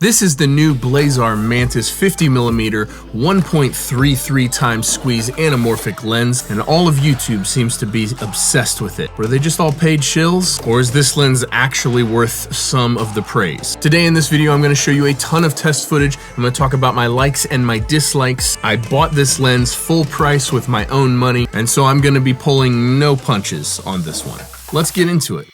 This is the new Blazar Mantis 50mm 1.33 times squeeze anamorphic lens, and all of YouTube seems to be obsessed with it. Were they just all paid shills? Or is this lens actually worth some of the praise? Today in this video, I'm going to show you a ton of test footage. I'm going to talk about my likes and my dislikes. I bought this lens full price with my own money, and so I'm going to be pulling no punches on this one. Let's get into it.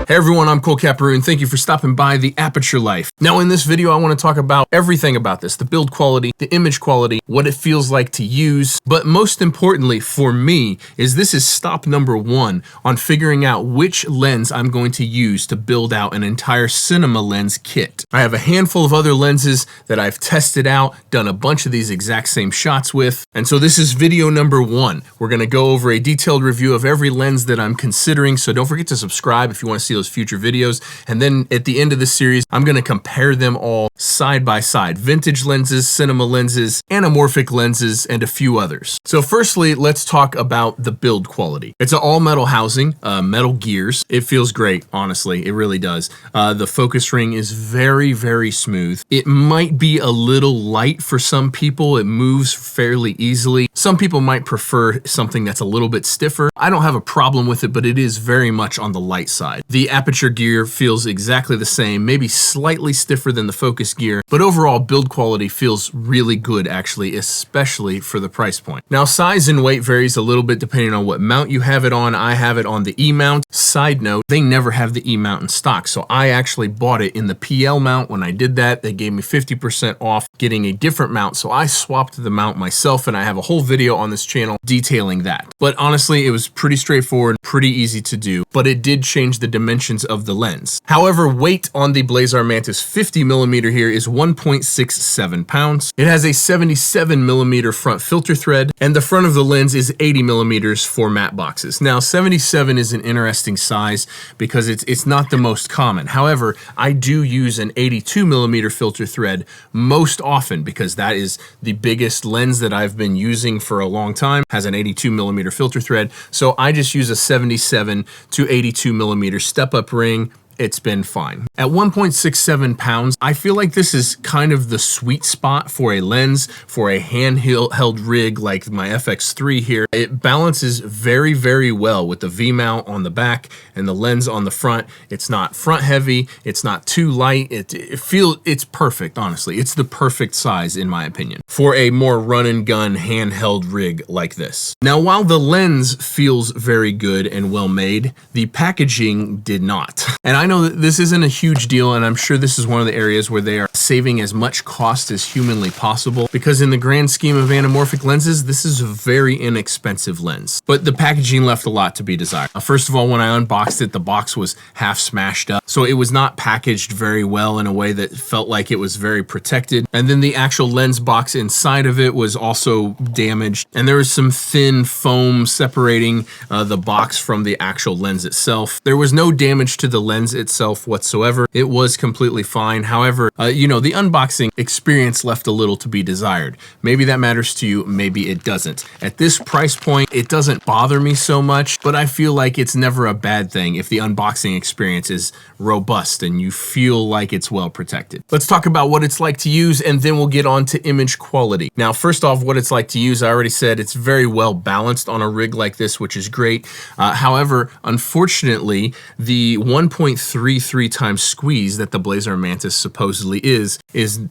Hey everyone, I'm Cole Caparoon. Thank you for stopping by the Aperture Life. Now in this video, I want to talk about everything about this, the build quality, the image quality, what it feels like to use, but most importantly for me is this is stop number one on figuring out which lens I'm going to use to build out an entire cinema lens kit. I have a handful of other lenses that I've tested out, done a bunch of these exact same shots with, and so this is video number one. We're going to go over a detailed review of every lens that I'm considering, so don't forget to subscribe if you want to see those future videos. And then at the end of the series, I'm going to compare them all side by side. Vintage lenses, cinema lenses, anamorphic lenses, and a few others. So firstly, let's talk about the build quality. It's an all metal housing, metal gears. It feels great, honestly. It really does. The focus ring is very, very smooth. It might be a little light for some people. It moves fairly easily. Some people might prefer something that's a little bit stiffer. I don't have a problem with it, but it is very much on the light side. The aperture gear feels exactly the same, maybe slightly stiffer than the focus gear, but overall build quality feels really good actually, especially for the price point. Now size and weight varies a little bit depending on what mount you have it on. I have it on the E mount. Side note, they never have the E mount in stock, so I actually bought it in the PL mount. When I did that, they gave me 50% off getting a different mount, so I swapped the mount myself, and I have a whole video on this channel detailing that. But honestly, it was pretty straightforward, pretty easy to do, but it did change the dimensions of the lens. However, weight on the Blazar Mantis 50mm here is 1.67 pounds. It has a 77mm front filter thread, and the front of the lens is 80mm for matte boxes. Now, 77 is an interesting size because it's not the most common. However, I do use an 82mm filter thread most often because that is the biggest lens that I've been using for a long time, has an 82mm filter thread. So I just use a 77 to 82mm step-up ring. It's been fine. At 1.67 pounds, I feel like this is kind of the sweet spot for a lens, for a handheld rig like my FX3 here. It balances very, very well with the V-mount on the back and the lens on the front. It's not front heavy, it's not too light. It's perfect, honestly. It's the perfect size in my opinion for a more run and gun handheld rig like this. Now, while the lens feels very good and well made, the packaging did not. And I know that this isn't a huge deal, and I'm sure this is one of the areas where they are saving as much cost as humanly possible, because in the grand scheme of anamorphic lenses, this is a very inexpensive lens. But the packaging left a lot to be desired. First of all, when I unboxed it, the box was half smashed up, so it was not packaged very well in a way that felt like it was very protected. And then the actual lens box inside of it was also damaged, and there was some thin foam separating the box from the actual lens itself. There was no damage to the lens itself whatsoever. It was completely fine. However, you know, the unboxing experience left a little to be desired. Maybe that matters to you, maybe it doesn't. At this price point, it doesn't bother me so much, but I feel like it's never a bad thing if the unboxing experience is robust and you feel like it's well protected. Let's talk about what it's like to use, and then we'll get on to image quality. Now, first off, what it's like to use, I already said it's very well balanced on a rig like this, which is great. However, unfortunately, the 1.3 1.33 times squeeze that the Blazar Mantis supposedly is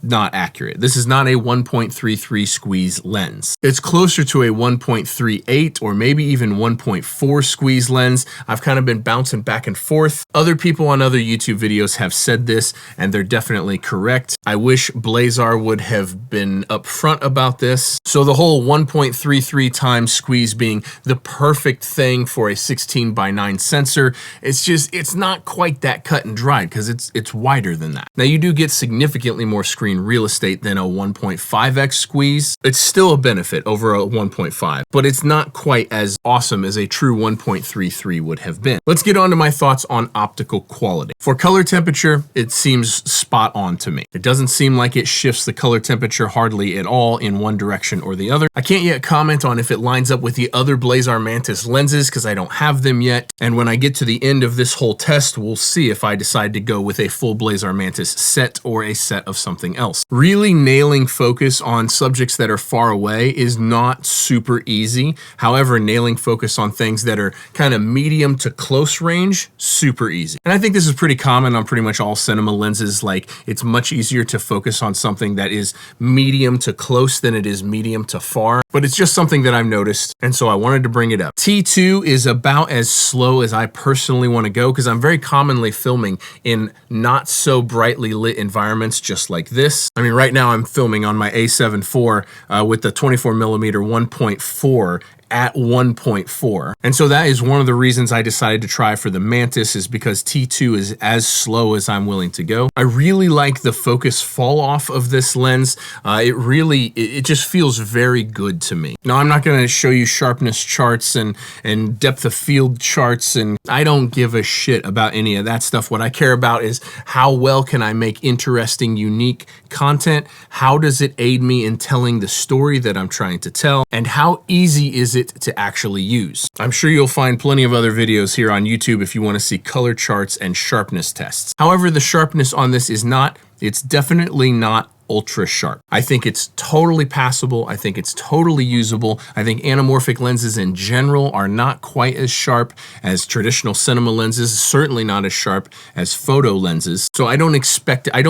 not accurate. This is not a 1.33 squeeze lens. It's closer to a 1.38 or maybe even 1.4 squeeze lens. I've kind of been bouncing back and forth. Other people on other YouTube videos have said this, and they're definitely correct. I wish Blazar would have been upfront about this. So the whole 1.33 times squeeze being the perfect thing for a 16:9 sensor, it's not quite that cut and dried because it's wider than that. Now you do get significantly more screen real estate than a 1.5x squeeze. It's still a benefit over a 1.5, but it's not quite as awesome as a true 1.33 would have been. Let's get on to my thoughts on optical quality. For color temperature, it seems spot on to me. It doesn't seem like it shifts the color temperature hardly at all in one direction or the other. I can't yet comment on if it lines up with the other Blazar Mantis lenses because I don't have them yet. And when I get to the end of this whole test, we'll see if I decide to go with a full Blazar Mantis set or a set of something else. Really nailing focus on subjects that are far away is not super easy. However, nailing focus on things that are kind of medium to close range, super easy. And I think this is pretty common on pretty much all cinema lenses. Like, it's much easier to focus on something that is medium to close than it is medium to far. But it's just something that I've noticed, and so I wanted to bring it up. T2 is about as slow as I personally want to go because I'm very commonly filming in not so brightly lit environments just like this. I mean, right now I'm filming on my A7 IV with the 24mm 1.4 at 1.4. And so that is one of the reasons I decided to try for the Mantis, is because T2 is as slow as I'm willing to go. I really like the focus fall off of this lens. It just feels very good to me. Now, I'm not going to show you sharpness charts and depth of field charts, and I don't give a shit about any of that stuff. What I care about is how well can I make interesting, unique content? How does it aid me in telling the story that I'm trying to tell? And how easy is it to actually use? I'm sure you'll find plenty of other videos here on YouTube if you want to see color charts and sharpness tests. However, the sharpness on this it's definitely not ultra sharp. I think it's totally passable. I think it's totally usable. I think anamorphic lenses in general are not quite as sharp as traditional cinema lenses, certainly not as sharp as photo lenses. So I don't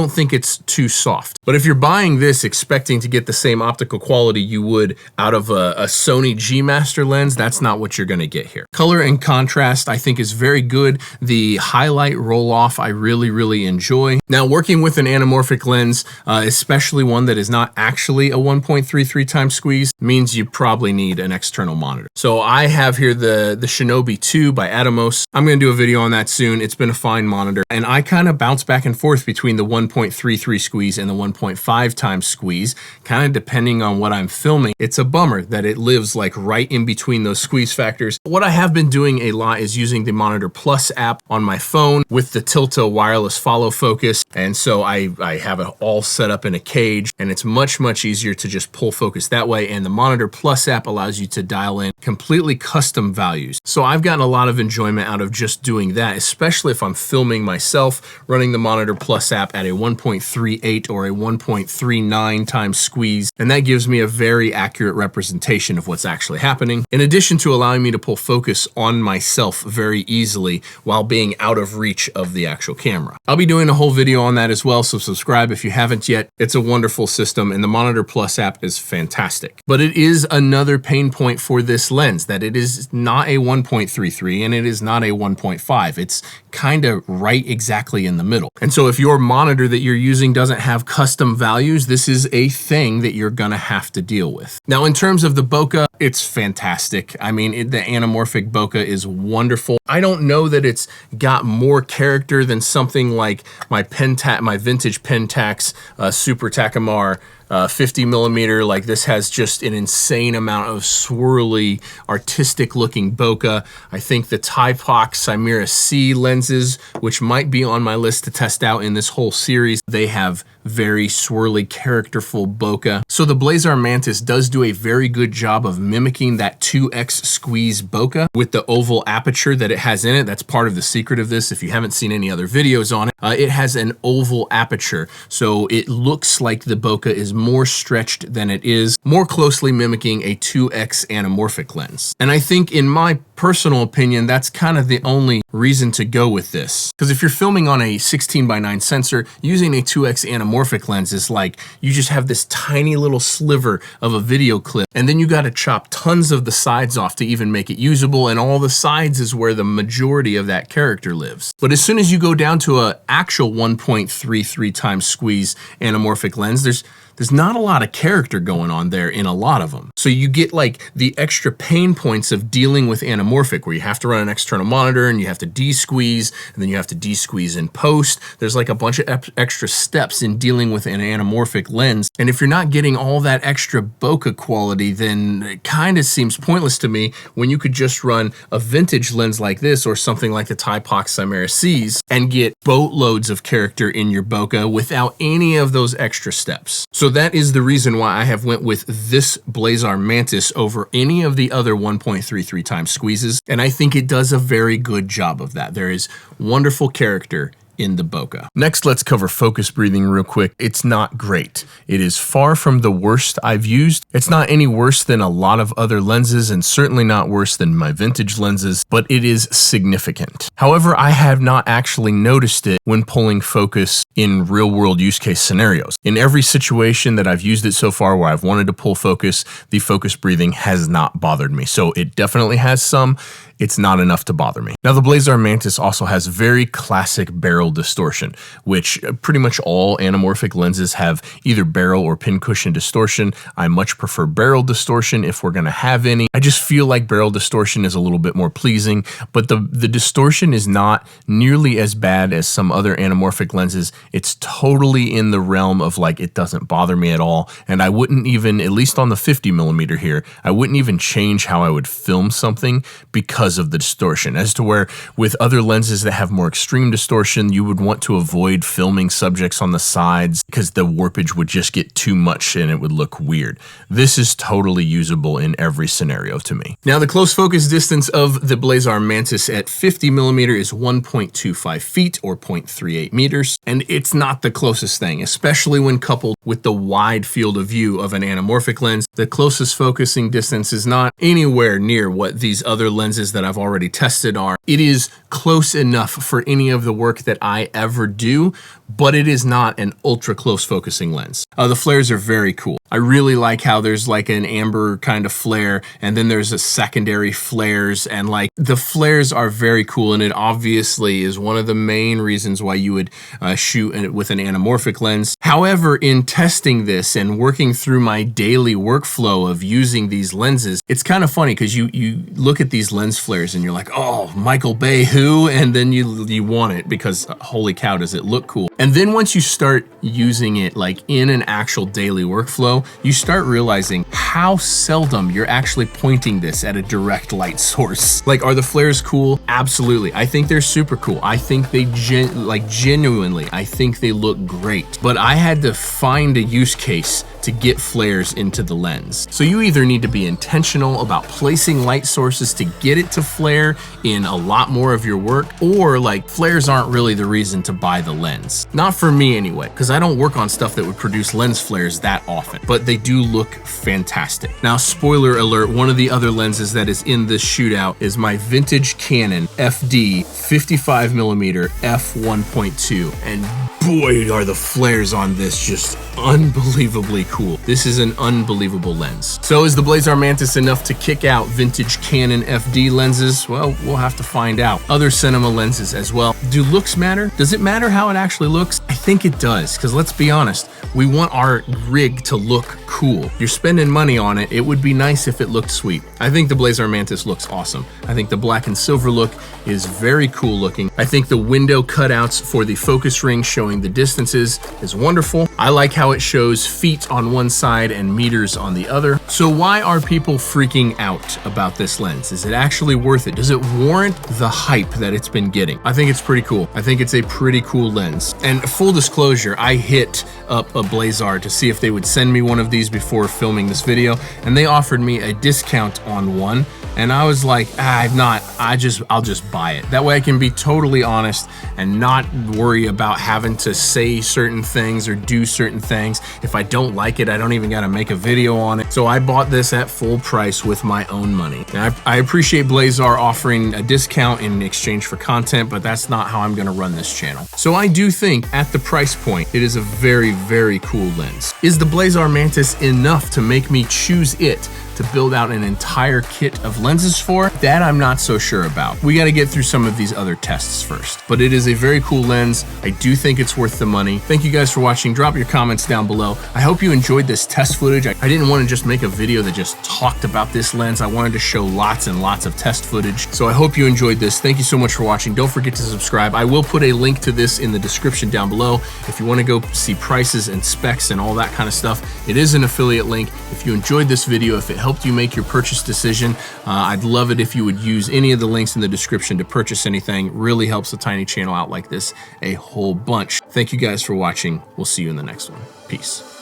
think it's too soft. But if you're buying this expecting to get the same optical quality you would out of a Sony G Master lens, that's not what you're going to get here. Color and contrast, I think, is very good. The highlight roll off, I really, really enjoy. Now, working with an anamorphic lens, especially one that is not actually a 1.33 times squeeze, means you probably need an external monitor. So I have here the Shinobi 2 by Atomos. I'm going to do a video on that soon. It's been a fine monitor, and I kind of bounce back and forth between the 1.33 squeeze and the 1.5 times squeeze, kind of depending on what I'm filming. It's a bummer that it lives like right in between those squeeze factors. What I have been doing a lot is using the Monitor Plus app on my phone with the Tilta wireless follow focus, and so I have it all set up in a cage, and it's much easier to just pull focus that way. And the Monitor Plus app allows you to dial in completely custom values. So I've gotten a lot of enjoyment out of just doing that, especially if I'm filming myself, running the Monitor Plus app at a 1.38 or a 1.39 times squeeze, and that gives me a very accurate representation of what's actually happening, in addition to allowing me to pull focus on myself very easily while being out of reach of the actual camera. I'll be doing a whole video on that as well, so subscribe if you haven't yet. It's a wonderful system, and the Monitor Plus app is fantastic. But it is another pain point for this lens, that it is not a 1.33 and it is not a 1.5. It's kind of right exactly in the middle. And so if your monitor that you're using doesn't have custom values, this is a thing that you're gonna have to deal with. Now, in terms of the bokeh, it's fantastic. I mean, the anamorphic bokeh is wonderful. I don't know that it's got more character than something like my vintage Pentax Super Takamar 50mm. Like, this has just an insane amount of swirly, artistic looking bokeh. I think the Typox Chimera C lenses, which might be on my list to test out in this whole series, they have very swirly, characterful bokeh. So the Blazar Mantis does do a very good job of mimicking that 2x squeeze bokeh with the oval aperture that it has in it. That's part of the secret of this. If you haven't seen any other videos on it, it has an oval aperture. So it looks like the bokeh is more stretched than it is, more closely mimicking a 2x anamorphic lens. And I think, in my personal opinion, that's kind of the only reason to go with this. Because if you're filming on a 16:9 sensor, using a 2x anamorphic lens is like you just have this tiny little sliver of a video clip, and then you got to chop tons of the sides off to even make it usable, and all the sides is where the majority of that character lives. But as soon as you go down to an actual 1.33 times squeeze anamorphic lens, there's not a lot of character going on there in a lot of them. So you get like the extra pain points of dealing with anamorphic, where you have to run an external monitor and you have to de-squeeze, and then you have to de-squeeze in post. There's like a bunch of extra steps in dealing with an anamorphic lens. And if you're not getting all that extra bokeh quality, then it kind of seems pointless to me when you could just run a vintage lens like this or something like the Typox Chimera Cs and get boatloads of character in your bokeh without any of those extra steps. So that is the reason why I have went with this Blazar Mantis over any of the other 1.33 times squeezes, and I think it does a very good job of that. There is wonderful character in the bokeh. Next, let's cover focus breathing real quick. It's not great. It is far from the worst I've used. It's not any worse than a lot of other lenses, and certainly not worse than my vintage lenses, but it is significant. However, I have not actually noticed it when pulling focus in real world use case scenarios. In every situation that I've used it so far where I've wanted to pull focus, the focus breathing has not bothered me. So it definitely has some. It's not enough to bother me. Now, the Blazar Mantis also has very classic barrel distortion, which pretty much all anamorphic lenses have either barrel or pincushion distortion. I much prefer barrel distortion if we're gonna have any. I just feel like barrel distortion is a little bit more pleasing, but the distortion is not nearly as bad as some other anamorphic lenses. It's totally in the realm of like, it doesn't bother me at all. And I wouldn't even, at least on the 50mm here, I wouldn't even change how I would film something because of the distortion. As to where with other lenses that have more extreme distortion, you would want to avoid filming subjects on the sides because the warpage would just get too much and it would look weird. This is totally usable in every scenario to me. Now, the close focus distance of the Blazar Mantis at 50mm is 1.25 feet or 0.38 meters, and it's not the closest thing, especially when coupled with the wide field of view of an anamorphic lens. The closest focusing distance is not anywhere near what these other lenses that I've already tested are. It is close enough for any of the work that I ever do, but it is not an ultra close focusing lens. The flares are very cool. I really like how there's like an amber kind of flare, and then there's a secondary flares, and like the flares are very cool, and it obviously is one of the main reasons why you would shoot with an anamorphic lens. However, in testing this and working through my daily workflow of using these lenses, it's kind of funny because you look at these lens flares and you're like, oh, Michael Bay who? And then you want it because holy cow, does it look cool. And then once you start using it like in an actual daily workflow, you start realizing how seldom you're actually pointing this at a direct light source. Like, are the flares cool? Absolutely. I think they're super cool. I think they genuinely, I think they look great. But I had to find a use case to get flares into the lens. So you either need to be intentional about placing light sources to get it to flare in a lot more of your work, or like flares aren't really the reason to buy the lens. Not for me anyway, because I don't work on stuff that would produce lens flares that often, but they do look fantastic. Now, spoiler alert, one of the other lenses that is in this shootout is my vintage Canon FD 55mm f1.2, and boy, are the flares on this just unbelievably cool. This is an unbelievable lens. So is the Blazar Mantis enough to kick out vintage Canon FD lenses? Well, we'll have to find out. Other cinema lenses as well. Do looks matter? Does it matter how it actually looks? I think it does, because let's be honest, we want our rig to look cool. You're spending money on it. It would be nice if it looked sweet. I think the Blazar Mantis looks awesome. I think the black and silver look is very cool looking. I think the window cutouts for the focus ring showing the distances is wonderful. I like how it shows feet on one side and meters on the other. So why are people freaking out about this lens? Is it actually worth it? Does it warrant the hype that it's been getting? I think it's pretty cool. I think it's a pretty cool lens. And full disclosure, I hit up a Blazar to see if they would send me one of these before filming this video, and they offered me a discount on one And I was like, I'll just buy it. That way I can be totally honest and not worry about having to say certain things or do certain things. If I don't like it, I don't even gotta make a video on it. So I bought this at full price with my own money. And I appreciate Blazar offering a discount in exchange for content, but that's not how I'm gonna run this channel. So I do think at the price point, it is a very, very cool lens. Is the Blazar Mantis enough to make me choose it to build out an entire kit of lenses for? That I'm not so sure about. We gotta get through some of these other tests first. But it is a very cool lens. I do think it's worth the money. Thank you guys for watching. Drop your comments down below. I hope you enjoyed this test footage. I didn't want to just make a video that just talked about this lens. I wanted to show lots and lots of test footage. So I hope you enjoyed this. Thank you so much for watching. Don't forget to subscribe. I will put a link to this in the description down below if you want to go see prices and specs and all that kind of stuff. It is an affiliate link. If you enjoyed this video, if it helped you make your purchase decision, I'd love it if you would use any of the links in the description to purchase anything. Really helps a tiny channel out like this a whole bunch. Thank you guys for watching. We'll see you in the next one. Peace.